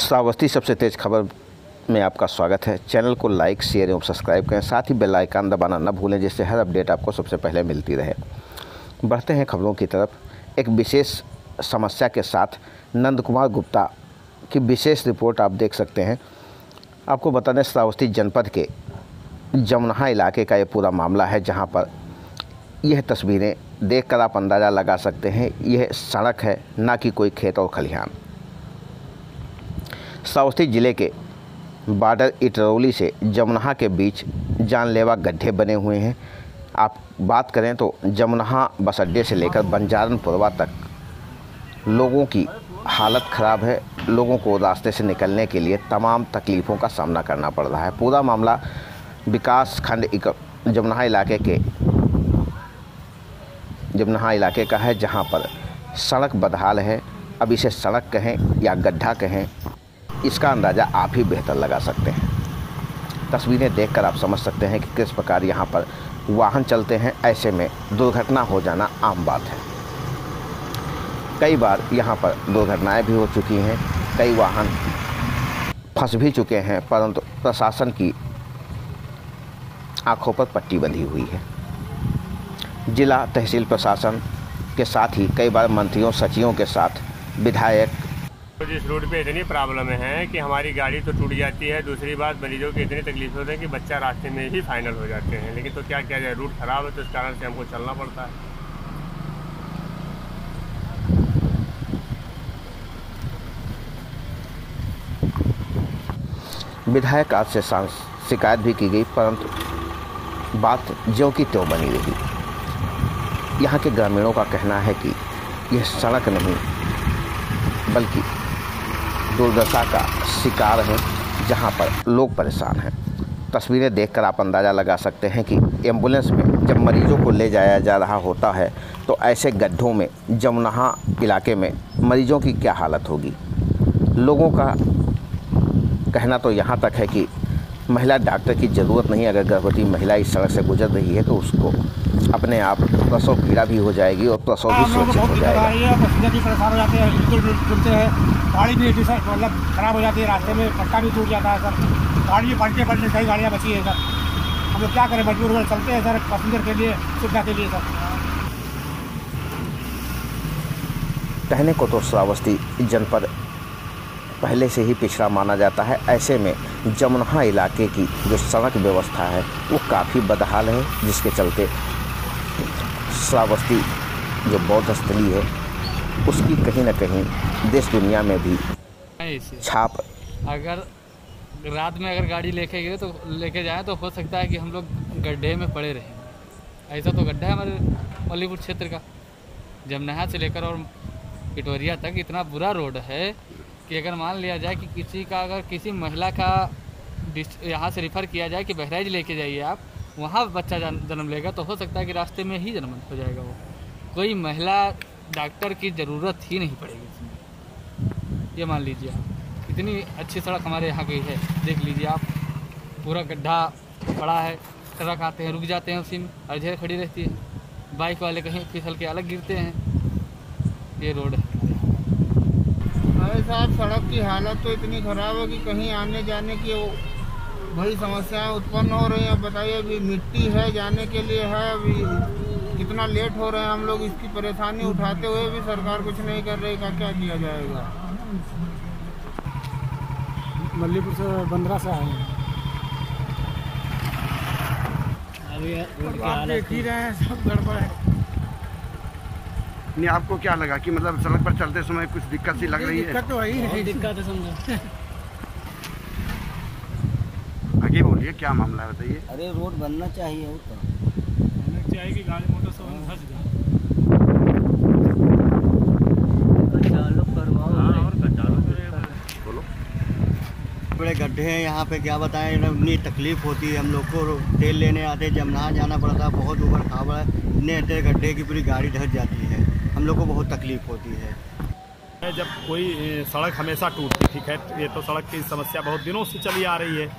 श्रावस्ती सबसे तेज़ खबर में आपका स्वागत है। चैनल को लाइक, शेयर एवं सब्सक्राइब करें, साथ ही बेल आइकन दबाना न भूलें, जिससे हर अपडेट आपको सबसे पहले मिलती रहे। बढ़ते हैं खबरों की तरफ। एक विशेष समस्या के साथ नंद कुमार गुप्ता की विशेष रिपोर्ट आप देख सकते हैं। आपको बता दें, श्रावस्ती जनपद के जमुनहा इलाके का ये पूरा मामला है, जहाँ पर यह तस्वीरें देखकर आप अंदाज़ा लगा सकते हैं यह सड़क है, ना कि कोई खेत और खलिहान। श्रावस्ती जिले के बॉर्डर इटरौली से जमुनहा के बीच जानलेवा गड्ढे बने हुए हैं। आप बात करें तो जमुनहा बस अड्डे से लेकर बंजारनपुरवा तक लोगों की हालत ख़राब है। लोगों को रास्ते से निकलने के लिए तमाम तकलीफ़ों का सामना करना पड़ रहा है। पूरा मामला विकास खंड जमुनहा इलाके का है, जहां पर सड़क बदहाल है। अब इसे सड़क कहें या गड्ढा कहें, इसका अंदाज़ा आप ही बेहतर लगा सकते हैं। तस्वीरें देखकर आप समझ सकते हैं कि किस प्रकार यहाँ पर वाहन चलते हैं। ऐसे में दुर्घटना हो जाना आम बात है। कई बार यहाँ पर दुर्घटनाएं भी हो चुकी हैं, कई वाहन फंस भी चुके हैं, परंतु प्रशासन की आंखों पर पट्टी बंधी हुई है। जिला तहसील प्रशासन के साथ ही कई बार मंत्रियों, सचिवों के साथ विधायक। जिस रोड पे इतनी प्रॉब्लम है कि हमारी गाड़ी तो टूट जाती है, दूसरी बात मरीजों की इतनी तकलीफ होती है कि बच्चा रास्ते में ही फाइनल हो जाते हैं। लेकिन तो क्या किया जाए, रूट ख़राब है, तो इस कारण से हमको चलना पड़ता है। विधायक आज से शिकायत भी की गई, परंतु बात ज्यों की त्यों बनी रही। यहाँ के ग्रामीणों का कहना है कि यह सड़क नहीं बल्कि दुर्दशा का शिकार है, जहां पर लोग परेशान हैं। तस्वीरें देखकर आप अंदाज़ा लगा सकते हैं कि एम्बुलेंस में जब मरीजों को ले जाया जा रहा होता है तो ऐसे गड्ढों में जमुनहा इलाके में मरीजों की क्या हालत होगी। लोगों का कहना तो यहाँ तक है कि महिला डॉक्टर की ज़रूरत नहीं। अगर गर्भवती महिला इस सड़क से गुजर रही है तो उसको अपने आप प्रसव पीड़ा भी हो जाएगी और प्रसव भी सुरक्षित हो जाएगा। भी परेशान हो जाते हैं, गाड़ी भी मतलब खराब हो जाती है, रास्ते में पट्टा भी टूट जाता है सर। गाड़ी पलटे कई गाड़ियाँ बची है सर। हम लोग क्या करें, मजबूर होकर चलते हैं सर, पैसेंजर के लिए, सुविधा के लिए सर। कहने को तो श्रावस्ती जनपद पहले से ही पिछड़ा माना जाता है। ऐसे में जमुनहा इलाके की जो सड़क व्यवस्था है वो काफ़ी बदहाल है, जिसके चलते श्रावस्ती जो बौद्ध स्थली है उसकी कहीं ना कहीं देश दुनिया में भी छाप। अगर रात में अगर गाड़ी लेके जाए तो हो सकता है कि हम लोग गड्ढे में पड़े रहें। ऐसा तो गड्ढा है हमारे मल्लीपुर क्षेत्र का, जमुनहा से लेकर और पिटोरिया तक इतना बुरा रोड है कि अगर मान लिया जाए कि किसी महिला का यहाँ से रिफ़र किया जाए कि बहराइच लेके जाइए आप, वहाँ बच्चा जन्म लेगा तो हो सकता है कि रास्ते में ही जन्म हो जाएगा। वो कोई महिला डॉक्टर की ज़रूरत ही नहीं पड़ेगी इसमें। ये मान लीजिए आप, इतनी अच्छी सड़क हमारे यहाँ की है, देख लीजिए आप, पूरा गड्ढा पड़ा है, ट्रक आते हैं रुक जाते हैं, उसी में अर्धेर खड़ी रहती है, बाइक वाले कहीं फिसल के अलग गिरते हैं। ये रोड है। अरे साहब, सड़क की हालत तो इतनी ख़राब है कि कहीं आने जाने की बड़ी समस्याएं उत्पन्न हो रही हैं। बताइए, अभी मिट्टी है, जाने के लिए है, अभी कितना लेट हो रहे हैं हम लोग। इसकी परेशानी उठाते हुए भी सरकार कुछ नहीं कर रही का, क्या किया जाएगा। मल्लीपुर से बंदरा से आए हैं, अभी आप देख ही रहे हैं, सब गड़बड़ है। नहीं, आपको क्या लगा कि मतलब सड़क पर चलते समय कुछ दिक्कत सी लग रही है? दिक्कत तो वही है, दिक्कत है समझो। आगे बोलिए, क्या मामला है बताइए। अरे रोड बनना चाहिए, वो तो बनना चाहिए कि गाड़ी मोटर सब फंस जाए। बोलो। बड़े गड्ढे हैं यहाँ पे, क्या बताएं, इतनी तकलीफ होती है। हम लोग को तेल लेने आते जमुनहा जाना पड़ता है, बहुत ऊपर खाबड़ है, इतने गड्ढे की पूरी गाड़ी ढक जाती है, हम लोग को बहुत तकलीफ होती है। जब कोई सड़क हमेशा टूटती, ठीक है, ये तो सड़क की समस्या बहुत दिनों से चली आ रही है,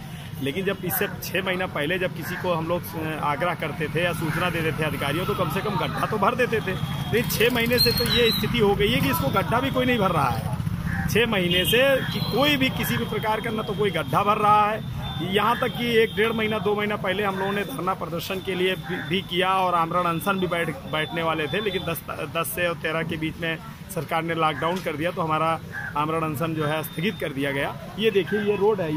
लेकिन जब इससे 6 महीना पहले जब किसी को हम लोग आग्रह करते थे या सूचना देते थे अधिकारियों, तो कम से कम गड्ढा तो भर देते थे। लेकिन 6 महीने से तो ये स्थिति हो गई है कि इसको गड्ढा भी कोई नहीं भर रहा है। 6 महीने से कि कोई भी किसी भी प्रकार का न तो कोई गड्ढा भर रहा है। यहाँ तक कि 1-1.5 महीना 2 महीना पहले हम लोगों ने धरना प्रदर्शन के लिए भी किया और आमरण अनशन भी बैठने वाले थे, लेकिन 10 से 13 के बीच में सरकार ने लॉकडाउन कर दिया तो हमारा आमरण अनशन जो है स्थगित कर दिया गया। ये देखिए ये रोड है,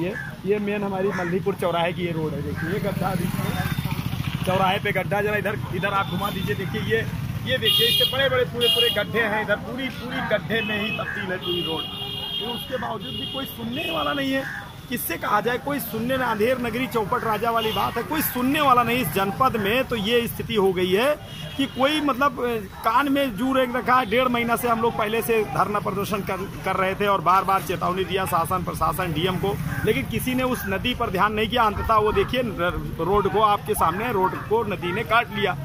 ये मेन हमारी मल्लीपुर चौराहे की ये रोड है। देखिए ये गड्ढा चौराहे पे गड्ढा, जरा इधर आप घुमा दीजिए। देखिए ये देखिए इससे बड़े बड़े पूरे गड्ढे हैं, इधर पूरी गड्ढे में ही तब्दील है पूरी रोड। तो उसके बावजूद भी कोई सुनने वाला नहीं है। किससे कहा जाए, कोई सुनने ना, अंधेर नगरी चौपट राजा वाली बात है, कोई सुनने वाला नहीं इस जनपद में। तो ये स्थिति हो गई है कि कोई मतलब कान में जू रेंग रखा है। 1.5 महीना से हम लोग पहले से धरना प्रदर्शन कर रहे थे और बार बार चेतावनी दिया शासन प्रशासन डीएम को, लेकिन किसी ने उस नदी पर ध्यान नहीं किया। अंततः वो देखिए रोड को आपके सामने, रोड को नदी ने काट लिया।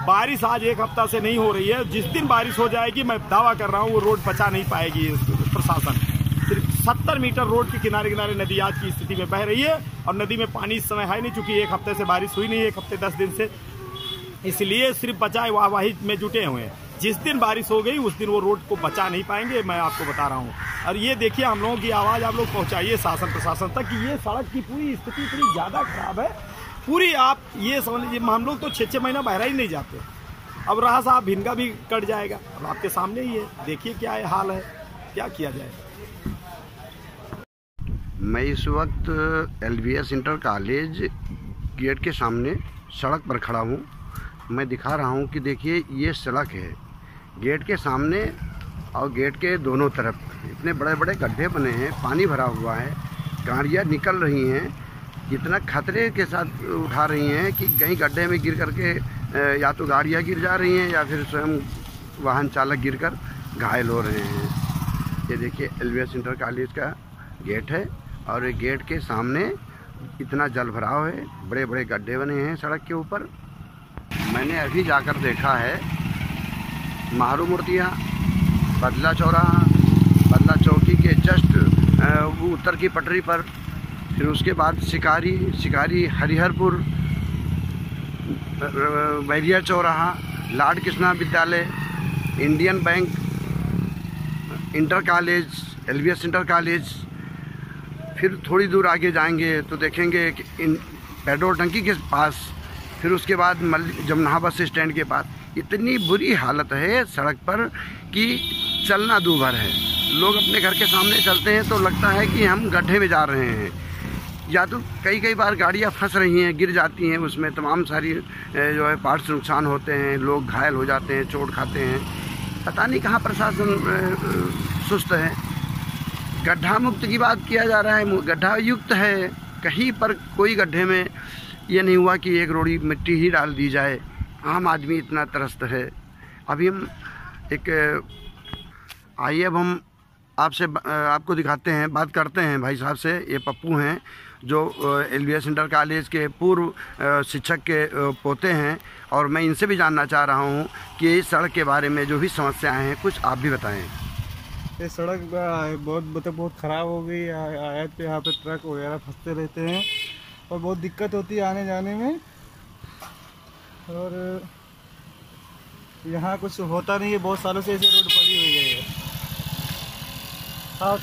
बारिश आज 1 हफ्ता से नहीं हो रही है। जिस दिन बारिश हो जाएगी मैं दावा कर रहा हूँ वो रोड बचा नहीं पाएगी प्रशासन। सिर्फ 70 मीटर रोड के किनारे नदी आज की स्थिति में बह रही है और नदी में पानी इस समय है नहीं, चूंकि 1 हफ्ते से बारिश हुई नहीं, 1 हफ्ते 10 दिन से, इसलिए सिर्फ बचाए वाहवाही में जुटे हुए हैं। जिस दिन बारिश हो गई उस दिन वो रोड को बचा नहीं पाएंगे, मैं आपको बता रहा हूँ। और ये देखिए हम लोगों की आवाज़ आप लोग पहुँचाइए शासन प्रशासन तक कि ये सड़क की पूरी स्थिति इतनी ज़्यादा खराब है पूरी। आप ये समझ लीजिए हम लोग तो 6-6 महीना बहरा ही नहीं जाते। अब रहा साहब भिनगा भी कट जाएगा, अब आपके सामने ही है, देखिए क्या है हाल है, क्या किया जाए। मैं इस वक्त LBS इंटर कॉलेज गेट के सामने सड़क पर खड़ा हूँ। मैं दिखा रहा हूँ कि देखिए ये सड़क है, गेट के सामने और गेट के दोनों तरफ इतने बड़े बड़े गड्ढे बने हैं, पानी भरा हुआ है, गाड़ियाँ निकल रही हैं, इतना खतरे के साथ उठा रही हैं कि कहीं गड्ढे में गिर करके या तो गाड़ियाँ गिर जा रही हैं या फिर स्वयं वाहन चालक गिरकर घायल हो रहे हैं। ये देखिए LBS इंटर कॉलेज का गेट है और ये गेट के सामने इतना जल भराव है, बड़े बड़े गड्ढे बने हैं सड़क के ऊपर। मैंने अभी जाकर देखा है मारू मूर्तियाँ, बदला चौराहा, बदला चौकी के जस्ट उत्तर की पटरी पर, फिर उसके बाद शिकारी हरिहरपुर, बैरिया चौराहा, लॉर्ड कृष्णा विद्यालय, Indian bank, inter college, LBS inter college. फिर थोड़ी दूर आगे जाएंगे तो देखेंगे कि पेट्रोल टंकी के पास, फिर उसके बाद जमनाहा बस स्टैंड के पास इतनी बुरी हालत है सड़क पर कि चलना दूभर है। लोग अपने घर के सामने चलते हैं तो लगता है कि हम गड्ढे में जा रहे हैं, या तो कई बार गाड़ियां फंस रही हैं, गिर जाती हैं, उसमें तमाम सारी जो है पार्ट्स नुकसान होते हैं, लोग घायल हो जाते हैं, चोट खाते हैं। पता नहीं कहाँ प्रशासन सुस्त है। गड्ढा मुक्त की बात किया जा रहा है, गड्ढा युक्त है, कहीं पर कोई गड्ढे में ये नहीं हुआ कि एक रोड़ी मिट्टी ही डाल दी जाए। आम आदमी इतना त्रस्त है। अभी हम आइए अब हम आपको दिखाते हैं, बात करते हैं भाई साहब से। ये पप्पू हैं जो LBS इंटर कॉलेज के पूर्व शिक्षक के पोते हैं और मैं इनसे भी जानना चाह रहा हूँ कि इस सड़क के बारे में जो भी समस्याएं हैं कुछ आप भी बताएं। ये सड़क बहुत ख़राब हो गई। आयत पे यहाँ पे ट्रक वगैरह फंसते रहते हैं और बहुत दिक्कत होती है आने जाने में, और यहाँ कुछ होता नहीं है। बहुत सालों से ऐसे रोड पड़ी हुई है। हाँ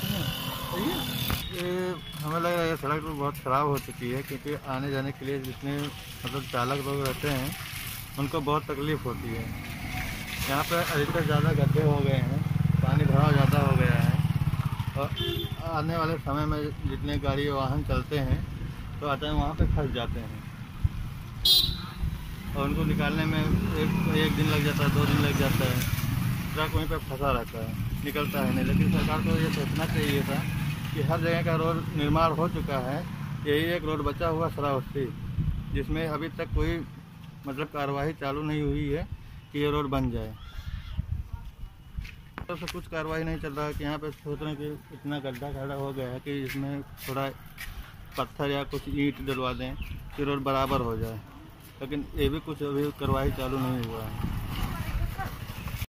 ये हमें लग रहा है ये सड़क तो बहुत ख़राब हो चुकी है, क्योंकि आने जाने के लिए जितने मतलब चालक लोग रहते हैं उनको बहुत तकलीफ़ होती है। यहाँ पर अधिकतर ज़्यादा गड्ढे हो गए हैं, पानी भराव ज़्यादा हो गया है और आने वाले समय में जितने गाड़ी वाहन चलते हैं तो आते हैं वहाँ पे फंस जाते हैं और उनको निकालने में एक दिन लग जाता है, 2 दिन लग जाता है। ट्रक वहीं पे फंसा रहता है, निकलता है नहीं। लेकिन सरकार को ये सोचना चाहिए था कि हर जगह का रोड निर्माण हो चुका है, यही एक रोड बचा हुआ श्रावस्ती, जिसमें अभी तक कोई मतलब कार्रवाई चालू नहीं हुई है कि ये रोड बन जाए। तो कुछ कार्रवाई नहीं चल रहा है कि यहाँ पे सोच रहे हैं कि इतना गड्ढा खड़ा हो गया है कि इसमें थोड़ा पत्थर या कुछ ईंट डलवा दें कि रोड बराबर हो जाए, लेकिन ये भी कुछ अभी कार्रवाई चालू नहीं हुआ है।